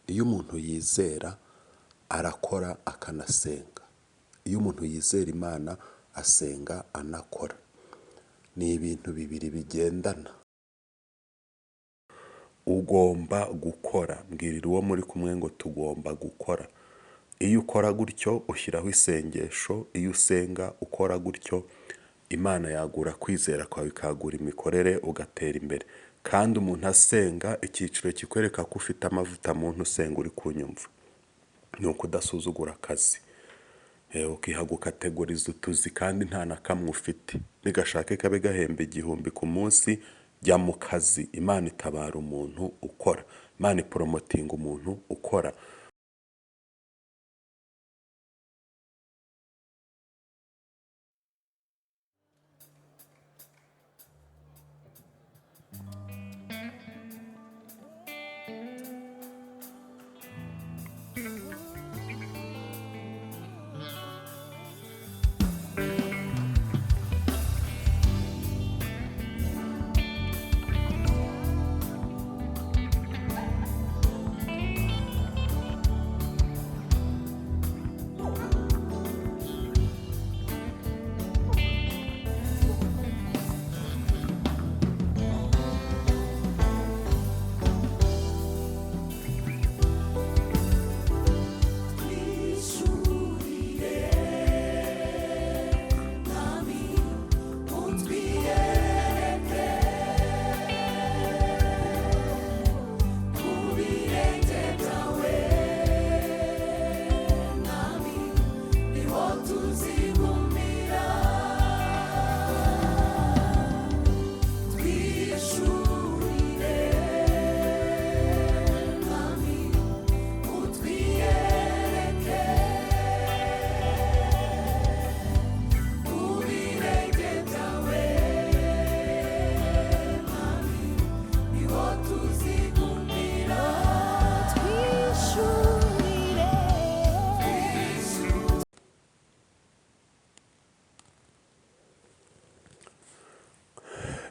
Iyo umuntu yizera arakora akanasenga. Iyo umuntu yizera Imana asenga anakora. Ni ibintu bibiri bigendana. Ugomba gukora. Mbwirira uwo muri kumwe ngo tugomba gukora. Iyo ukora gutyo ushyiraho isengesho, iyo usenga ukora gutyo Imana yagura kwizera kwawe, ikagura imikorere, ugatera imbere. Kandi umuntu asenga, icyiciro kikwereka ko ufite amavuta, muntu usenga uri kunyumva, ni ukudasuzugura akazi, ukiha gukategoriza utuzi kandi nta na kamwe ufite. Nigashake kabe gahemba 1000 ku munsi, jya mu kazi. Imana itabara umuntu ukora. Imana iporomotinga umuntu ukora.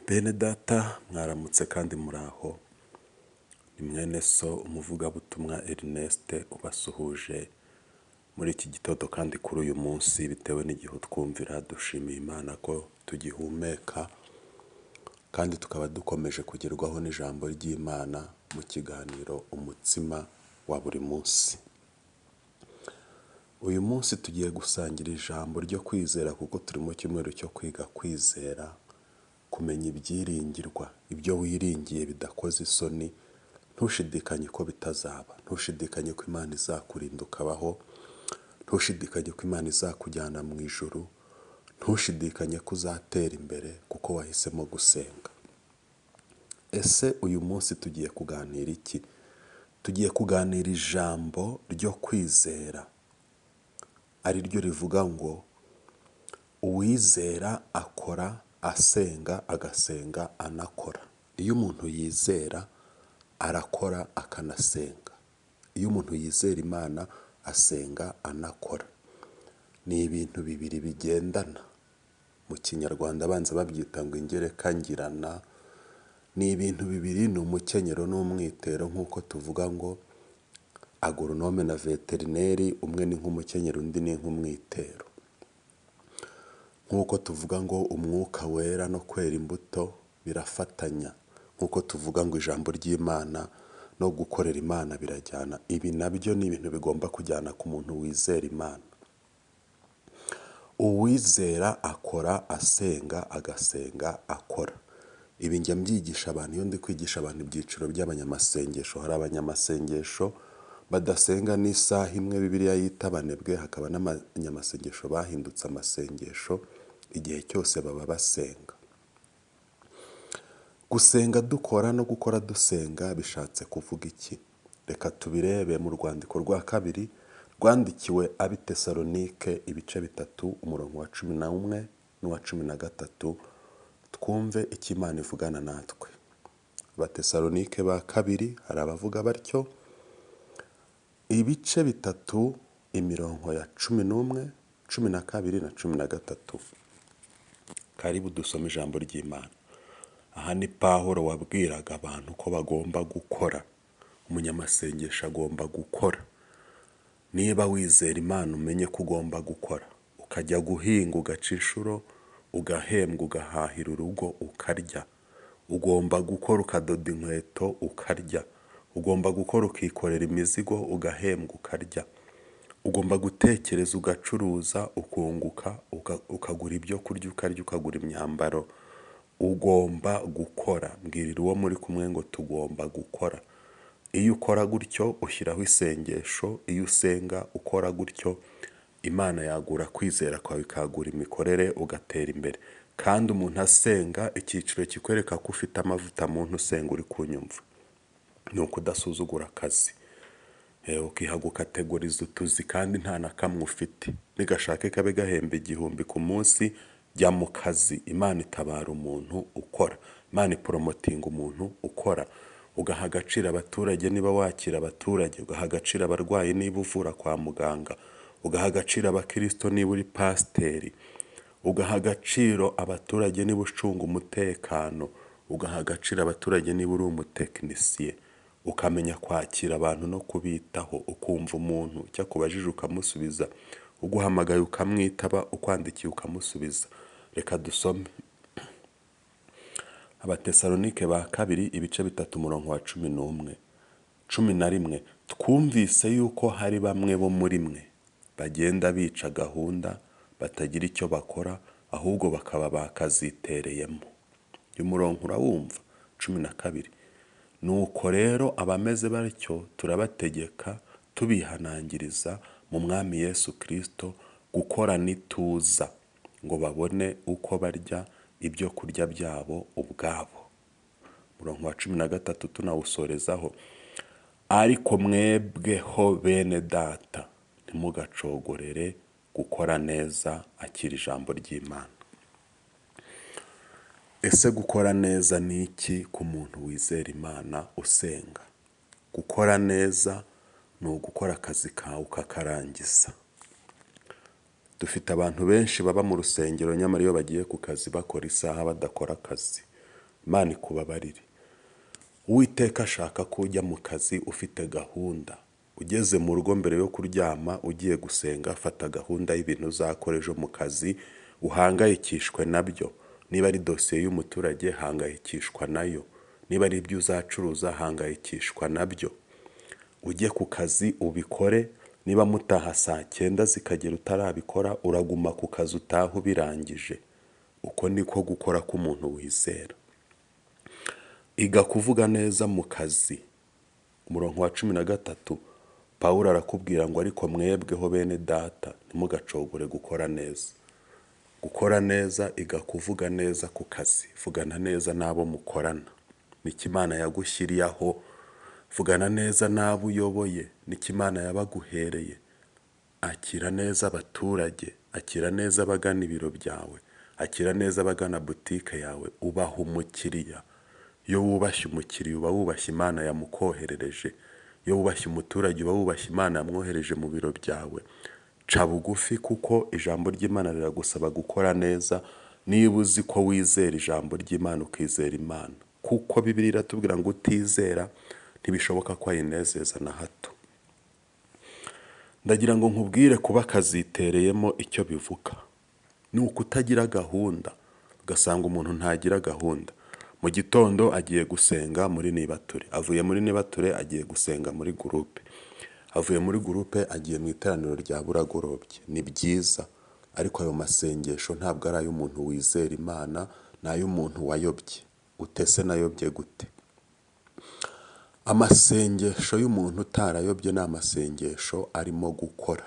Bene data, mwaramutse kandi muraho. Ni mwene so umuvugabutumwa Ernest ubasuhuje muri iki gitondo kandi kuri uyu munsi, bitewe n'igihe twumvira. Dushimiye Imana ko tugihumeka kandi tukaba dukomeje kugerwaho n'ijambo ry'Imana mu kiganiro umutsima wa buri munsi. Uyu munsi tugiye gusangira ijambo ryo kwizera, kuko turi mu cyumweru cyo kwiga kwizera, kumenya ibyiringirwa, ibyo wiringiye bidakoze isoni. Ntushidikanye ko bitazaba, ntushidikanye ko Imana izakurinda ukabaho, ntushidikanye ko Imana izakujyana mu ijuru, ntushidikanye ko uzatera imbere kuko wahisemo gusenga. Ese uyu munsi tugiye kuganira iki? Tugiye kuganira ijambo ryo kwizera, ari ryo rivuga ngo uwizera akora, asenga, agasenga anakora. Iyo umuntu yizera arakora akanasenga. Iyo umuntu yizera Imana asenga anakora. Ni ibintu bibiri bigendana. Mu Kinyarwanda abanza babyita ngo ingereka ngirana. Ni ibintu bibiri, ni umukenyero n'umwitero, nk'uko tuvuga ngo agoronome na veterineri, umwe ni nk'umukenyero undi ni nk'umwitero. Nk'uko tuvuga ngo umwuka wera no kwera imbuto birafatanya. Nk'uko tuvuga ngo ijambo ry'Imana no gukorera Imana birajyana. Ibi nabyo ni ibintu bigomba kujyana ku muntu wizera Imana. Uwizera akora, asenga, agasenga akora. Ibi njya mbyigisha abantu iyo ndi kwigisha abantu ibyiciro by'abanyamasengesho. Hari abanyamasengesho badasenga n'isaha imwe Bibiliya yita abanebwe, hakaba n'abanyamasengesho bahindutse amasengesho, igihe cyose baba basenga. Gusenga dukora no gukora dusenga bishatse kuvuga iki? Reka tubirebe mu rwandiko rwa kabiri rwandikiwe ab'Itesalonike, ibice 3, umurongo wa 11 n'uwa 13. Twumve icyo Imana ivugana natwe. Abatesalonike ba kabiri, hari abavuga batyo, ibice 3, imirongo ya 11, 12 na 13. Karibu dusome ijambo ry'Imana. Aha ni Pawulo wabwiraga abantu ko bagomba gukora, umunyamasengesho agomba gukora. Niba wizera Imana umenye ko ugomba gukora, ukajya guhinga ugaca inshuro, ugahembwa ugahahira urugo ukarya. Ugomba gukora ukadoda inkweto ukarya. Ugomba gukora ukikorera imizigo ugahembwa ukarya. Ugomba gutekereza ugacuruza ukunguka, ukagura ibyo kurya ukarya, ukagura imyambaro. Ugomba gukora. Mbwirira uwo muri kumwe ngo tugomba gukora. Iyo ukora gutyo ushyiraho isengesho, iyo usenga ukora gutyo Imana yagura kwizera kwawe, ikagura imikorere, ugatera imbere. Kandi umuntu asenga, icyiciro kikwereka ko ufite amavuta, muntu usenga uri kunyumva, ni ukudasuzugura akazi. Ukiha gukategoriza utuzi kandi nta na kamwe ufite. Nigashake kabe gahemba 1000 ku munsi, jya mu kazi. Imana itabara umuntu ukora. Imana iporomotinga umuntu ukora. Ugaha agaciro abaturage niba wakira abaturage, ugaha agaciro abarwayi niba uvura kwa muganga, ugaha agaciro abakristo niba uri pasiteri, ugaha agaciro abaturage niba ucunga umutekano, ugaha agaciro abaturage niba uri umutekinisiye. Ukamenya kwakira abantu no kubitaho, ukumva umuntu cyakubajije ukamusubiza, uguhamagaye ukamwitaba, ukwandikiye ukamusubiza. Reka dusome Abatesalonike ba kabiri ibice 3 umurongo wa 11. Twumvise yuko hari bamwe bo muri mwe bagenda bica gahunda, batagira icyo bakora, ahubwo bakaba bakazitereyemo. Uyu murongo urawumva? 12. Nuko rero abameze batyo turabategeka tubihanangiriza mu Mwami Yesu Kristo gukora nituza, ngo babone uko barya ibyo kurya byabo ubwabo. Murongo wa 13 tunawusorezaho. Ariko mwebweho bene data, ntimugacogorere gukora neza, akira ijambo ry'Imana. Ese gukora neza ni iki ku muntu wizera Imana usenga? Gukora neza ni ugukora akazi kawe ukakarangiza. Dufite abantu benshi baba mu rusengero, nyamara iyo bagiye ku kazi bakora isaha badakora akazi. Imana ikubabarire. Uwiteka ashaka ko ujya mu kazi ufite gahunda. Ugeze mu rugo mbere yo kuryama ugiye gusenga, fata gahunda y'ibintu uzakora ejo mu kazi, uhangayikishwe nabyo. Niba ari dosiye y'umuturage, hangayikishwa nayo. Niba ari ibyo uzacuruza, hangayikishwa nabyo. Ujye ku kazi ubikore. Niba mutaha saa 9 zikagera utarabikora, uraguma ku kazi utaha ubirangije. Uko niko gukora k'umuntu wizera. Iga kuvuga neza mu kazi. Umurongo wa 13 Pawulo arakubwira ngo ariko mwebweho bene data, ntimugacogore gukora neza. Gukora neza, iga kuvuga neza ku kazi. Vugana neza n'abo mukorana. Niki Imana yagushyiriyeho. Vugana neza n'abo uyoboye. Niki Imana yabaguhereye. Akira neza abaturage. Akira neza abagana ibiro byawe. Akira neza abagana butike yawe. Ubaha umukiriya. Iyo wubashye umukiriya uba wubashye Imana yamukoherereje. Iyo wubashye umuturage uba wubashye Imana yamwohereje mu biro byawe. Ca bugufi kuko ijambo ry'Imana riragusaba gukora neza. Niba uzi ko wizera ijambo ry'Imana ukizera Imana, kuko Bibiliya iratubwira ngo utizera ntibishoboka ko ayinezeza na hato. Ndagira ngo nkubwire kuba kazitereyemo icyo bivuga. Ni ukutagira gahunda. Ugasanga umuntu ntagira gahunda. Mu gitondo agiye gusenga muri Nibature. Avuye muri Nibature agiye gusenga muri gurupe. Avuye muri gurupe agiye mu iteraniro rya buragorobye. Ni byiza. Ariko ayo masengesho ntabwo ari ay'umuntu wizera Imana, ni ay'umuntu wayobye. Utese nayobye gute? Amasengesho y'umuntu utarayobye ni amasengesho arimo gukora.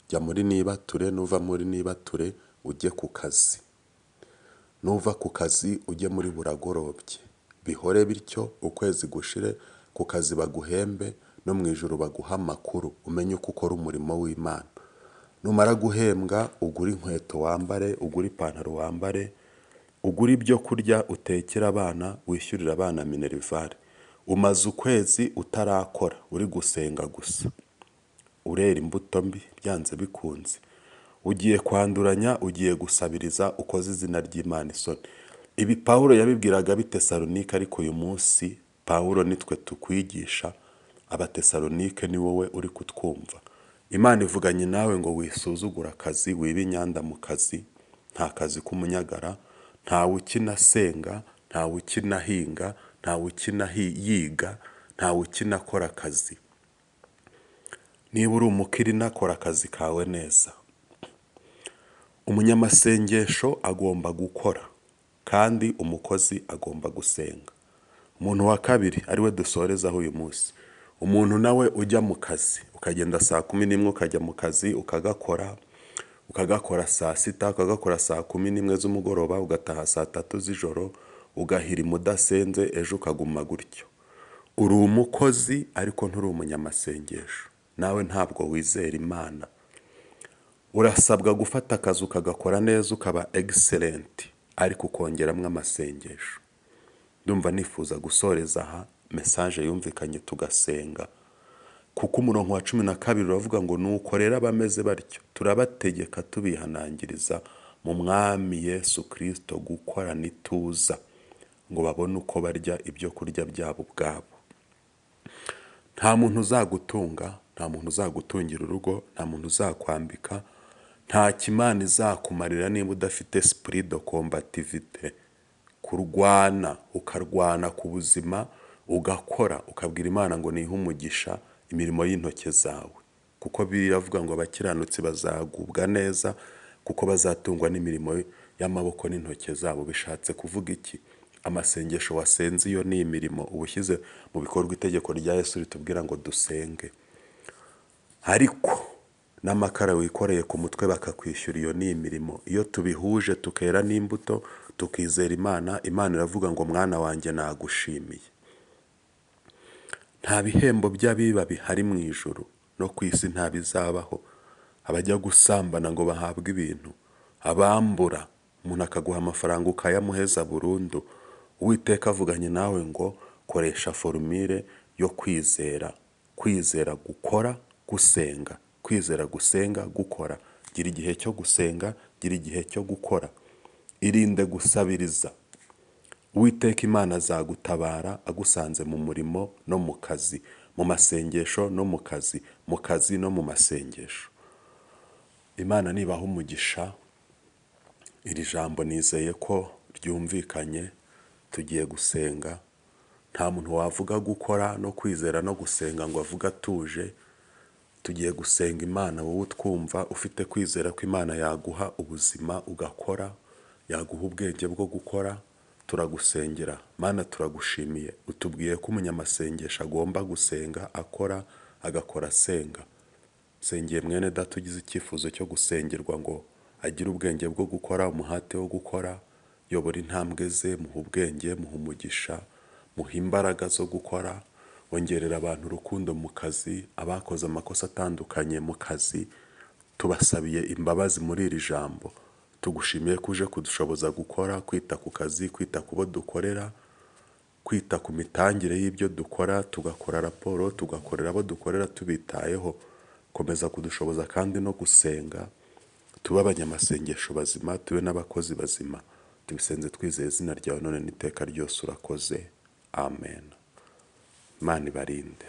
Jya muri Nibature, nuva muri Nibature ujye ku kazi. Nuva ku kazi ujye muri buragorobye. Bihore bityo ukwezi gushire, ku kazi baguhembe, no mu ijuru baguha amakuru, umenye uko ukora umurimo w'Imana. Numara guhembwa ugura inkweto wambare, ugura ipantaro wambare, ugura ibyo kurya utekera abana, wishyurira abana minerivare. Umaze ukwezi utarakora, uri gusenga gusa. Urera imbuto mbi byanze bikunze. Ugiye kwanduranya, ugiye gusabiriza, ukoze izina ry'Imana isoni. Ibi Pawulo yabibwiraga Abatesalonike, ariko uyu munsi Pawulo nitwe tukwigisha, Abatesalonike ni wowe uri kutwumva. Imana ivuganye nawe ngo wisuzugura akazi, wibe inyanda mu kazi, nta kazi k'umunyagara, ntawe ukina asenga, ntawe ukina ahinga, ntawe ukina yiga, ntawe ukina akora akazi. Niba uri umukirina akora akazi kawe neza. Umunyamasengesho agomba gukora kandi umukozi agomba gusenga. Umuntu wa kabiri ariwe dusorezaho uyu munsi, umuntu nawe ujya mu kazi, ukagenda 11:00 ukajya mu kazi ukagakora saa sita, ukagakora saa 11 z'umugoroba, ugataha saa 3 z'ijoro, ugahirima udasenze, ejo ukaguma gutyo. Uri umukozi ariko nturi umunyamasengesho, nawe ntabwo wizera Imana. Urasabwa gufata akazi ukagakora neza, ukaba excellent, ariko ukongeramo amasengesho. Ndumva nifuza gusoreza aha message yumvikanye tugasenga, kuko umurongo wa 12 uravuga ngo nukorera abameze batyo turabategeka tubihanangiriza mu Mwami Yesu Kristo gukora nituza, ngo babone uko barya ibyo kurya byabo ubwabo. Nta muntu uzagutunga, nta muntu uzagutungira urugo, nta muntu uzakwambika, nta kimana izakumarira niba udafite esprit de combativité, kurwana, ukarwana ku buzima, ugakora, ukabwira Imana ngo nihe umugisha imirimo y'intoke zawe, kuko biravuga ngo abakiranutsi bazagubwa neza kuko bazatungwa n'imirimo y'amaboko n'intoke zabo. Bishatse kuvuga iki? Amasengesho wasenze iyo ni imirimo ubushyize mu bikorwa itegeko rya Yesu ritubwira ngo dusenge. Ariko n'amakara wikoreye ku mutwe bakakwishyura, iyo ni imirimo. Iyo tubihuje tukera n'imbuto tukizera Imana, Imana iravuga ngo mwana wanjye nagushimiye. Nta bihembo by'abiba bihari mu ijuru, no ku isi nta bizabaho. Abajya gusambana ngo bahabwe ibintu, abambura, umuntu akaguha amafaranga ukayamuheza burundu. Uwiteka avuganye nawe ngo koresha formule yo kwizera, kwizera gukora, gusenga, kwizera gusenga, gukora. Gira igihe cyo gusenga, gira igihe cyo gukora. Irinde gusabiriza. Uwiteka Imana azagutabara agusanze mu murimo no mu kazi, mu masengesho no mu kazi, mu kazi no mu masengesho. Imana nibaha umugisha. Iri jambo nizeye ko ryumvikanye. Tugiye gusenga. Nta muntu wavuga gukora no kwizera no gusenga ngo avuga atuje. Tugiye gusenga Imana, wowe utwumva ufite kwizera ko Imana yaguha ubuzima ugakora, yaguha ubwenge bwo gukora. Turagusengera. Mana, turagushimiye, utubwiye ko umunyamasengesho agomba gusenga akora, agakora asenga. Sengeye mwene data ugize icyifuzo cyo gusengerwa ngo agire ubwenge bwo gukora, umuhate wo gukora. Yobora intambwe ze, muha ubwenge, muha umugisha, muha imbaraga zo gukora. Wongerera abantu urukundo mu kazi, abakoze amakosa atandukanye mu kazi tubasabiye imbabazi muri iri jambo. Tugushimiye kuje kudushoboza gukora, kwita ku kazi, kwita ku bo dukorera, kwita ku mitangire y'ibyo dukora, tugakora raporo, tugakorera abo dukorera tubitayeho. Komeza kudushoboza kandi no gusenga, tube abanyamasengesho bazima, tube n'abakozi bazima. Tubisenze twizeye izina ryawe none n'iteka ryose urakoze. Amen. Imana ibarinde.